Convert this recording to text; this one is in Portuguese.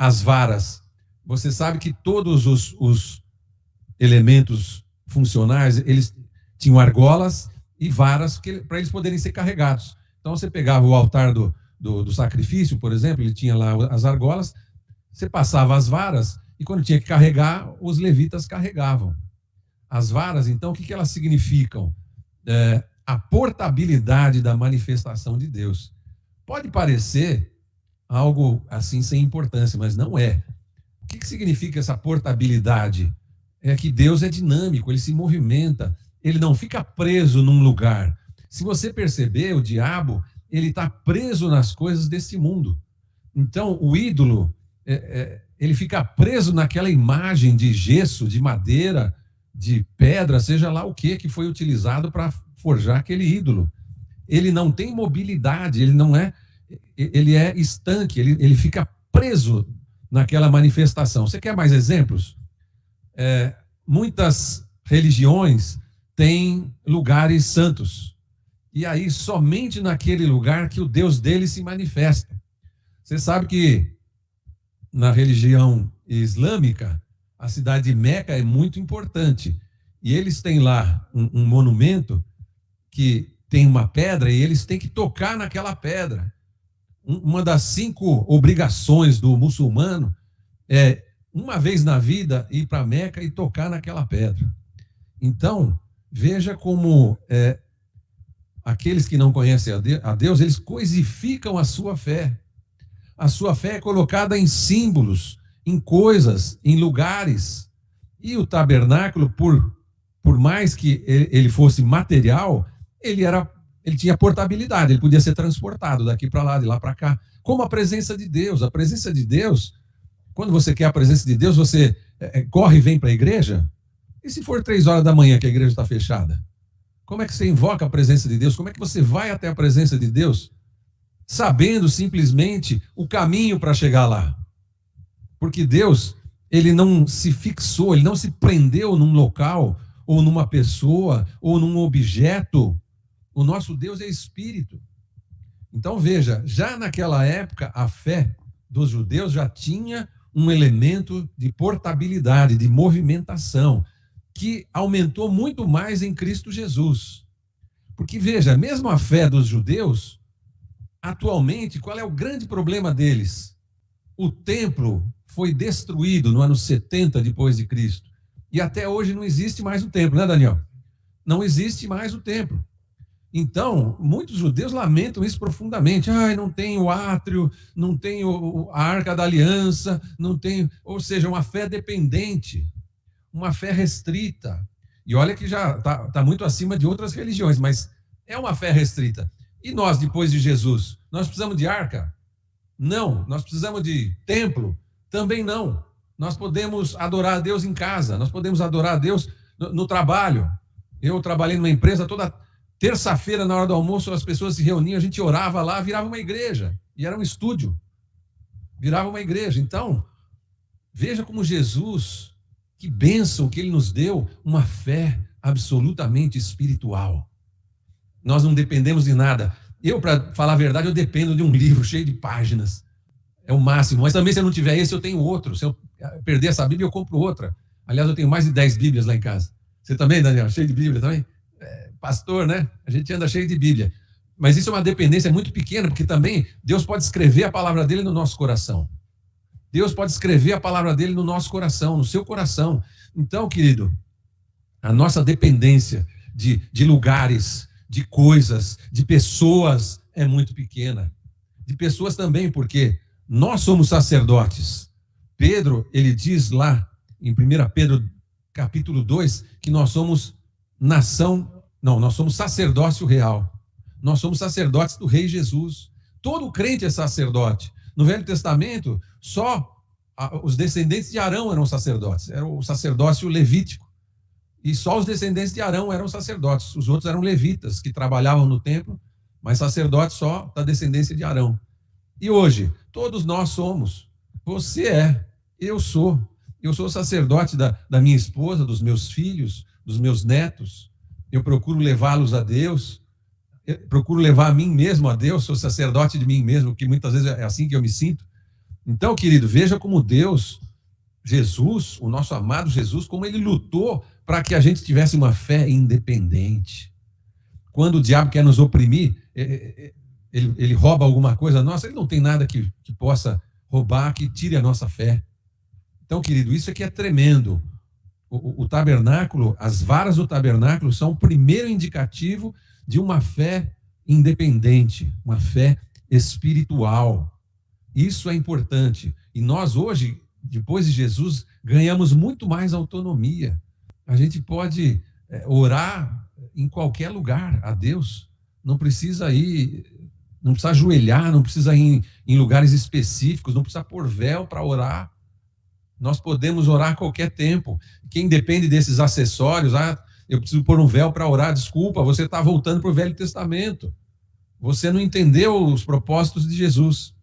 as varas. Você sabe que todos os elementos funcionais, eles tinham argolas e varas para eles poderem ser carregados. Então você pegava o altar do sacrifício, por exemplo, ele tinha lá as argolas, você passava as varas e quando tinha que carregar, os levitas carregavam. As varas, então, o que elas significam? A portabilidade da manifestação de Deus. Pode parecer algo assim sem importância, mas não é. O que significa essa portabilidade? É que Deus é dinâmico, ele se movimenta, ele não fica preso num lugar. Se você perceber, o diabo, ele está preso nas coisas desse mundo. Então, o ídolo, ele fica preso naquela imagem de gesso, de madeira, de pedra, seja lá o que foi utilizado para forjar aquele ídolo. Ele não tem mobilidade, ele é estanque, ele fica preso naquela manifestação. Você quer mais exemplos? Muitas religiões têm lugares santos. E aí, somente naquele lugar que o Deus dele se manifesta. Você sabe que na religião islâmica, a cidade de Meca é muito importante. E eles têm lá um monumento que tem uma pedra e eles têm que tocar naquela pedra. Uma das 5 obrigações do muçulmano é, uma vez na vida, ir para Meca e tocar naquela pedra. Então, veja como aqueles que não conhecem a Deus, eles coisificam a sua fé. A sua fé é colocada em símbolos, em coisas, em lugares. E o tabernáculo, por mais que ele fosse material, ele tinha portabilidade, ele podia ser transportado daqui para lá, de lá para cá. Como a presença de Deus. A presença de Deus, quando você quer a presença de Deus, você corre e vem para a igreja? E se for 3 horas da manhã que a igreja está fechada? Como é que você invoca a presença de Deus? Como é que você vai até a presença de Deus? Sabendo simplesmente o caminho para chegar lá. Porque Deus, ele não se fixou, ele não se prendeu num local, ou numa pessoa, ou num objeto. O nosso Deus é espírito. Então veja, já naquela época, a fé dos judeus já tinha um elemento de portabilidade, de movimentação, que aumentou muito mais em Cristo Jesus. Porque veja, mesmo a fé dos judeus, atualmente, qual é o grande problema deles? O templo foi destruído no ano 70 depois de Cristo. E até hoje não existe mais o templo, né, Daniel? Não existe mais o templo. Então, muitos judeus lamentam isso profundamente. Não tem o átrio, não tem a Arca da Aliança, não tem, ou seja, uma fé dependente, uma fé restrita. E olha que já está muito acima de outras religiões, mas é uma fé restrita. E nós, depois de Jesus, nós precisamos de arca? Não. Nós precisamos de templo? Também não. Nós podemos adorar a Deus em casa, nós podemos adorar a Deus no trabalho. Eu trabalhei numa empresa, toda terça-feira, na hora do almoço, as pessoas se reuniam, a gente orava lá, virava uma igreja. E era um estúdio. Virava uma igreja. Então, veja como Jesus, que bênção que ele nos deu, uma fé absolutamente espiritual. Nós não dependemos de nada. Eu, para falar a verdade, eu dependo de um livro cheio de páginas. É o máximo. Mas também, se eu não tiver esse, eu tenho outro. Se eu perder essa Bíblia, eu compro outra. Aliás, eu tenho mais de 10 Bíblias lá em casa. Você também, Daniel? Cheio de Bíblia também? Pastor, né? A gente anda cheio de Bíblia. Mas isso é uma dependência muito pequena, porque também Deus pode escrever a palavra dele no nosso coração. Deus pode escrever a palavra dele no nosso coração, no seu coração. Então, querido, a nossa dependência de lugares, de coisas, de pessoas é muito pequena. De pessoas também, porque nós somos sacerdotes. Pedro, ele diz lá em 1 Pedro capítulo 2, que nós somos nós somos sacerdócio real. Nós somos sacerdotes do Rei Jesus. Todo crente é sacerdote. No Velho Testamento, só os descendentes de Arão eram sacerdotes. Era o sacerdócio levítico. E só os descendentes de Arão eram sacerdotes. Os outros eram levitas, que trabalhavam no templo, mas sacerdotes só da descendência de Arão. E hoje, todos nós somos. Você é, eu sou. Eu sou sacerdote da minha esposa, dos meus filhos, dos meus netos. Eu procuro levá-los a Deus. Eu procuro levar a mim mesmo a Deus. Sou sacerdote de mim mesmo, que muitas vezes é assim que eu me sinto. Então, querido, veja como Deus, Jesus, o nosso amado Jesus, como ele lutou para que a gente tivesse uma fé independente. Quando o diabo quer nos oprimir, ele rouba alguma coisa nossa, ele não tem nada que possa roubar, que tire a nossa fé. Então, querido, isso aqui é tremendo. O tabernáculo, as varas do tabernáculo são o primeiro indicativo de uma fé independente, uma fé espiritual. Isso é importante. E nós hoje, depois de Jesus, ganhamos muito mais autonomia. A gente pode orar em qualquer lugar a Deus. Não precisa ir, não precisa ajoelhar, não precisa ir em lugares específicos, não precisa pôr véu para orar. Nós podemos orar a qualquer tempo. Quem depende desses acessórios, eu preciso pôr um véu para orar, desculpa, você está voltando para o Velho Testamento. Você não entendeu os propósitos de Jesus.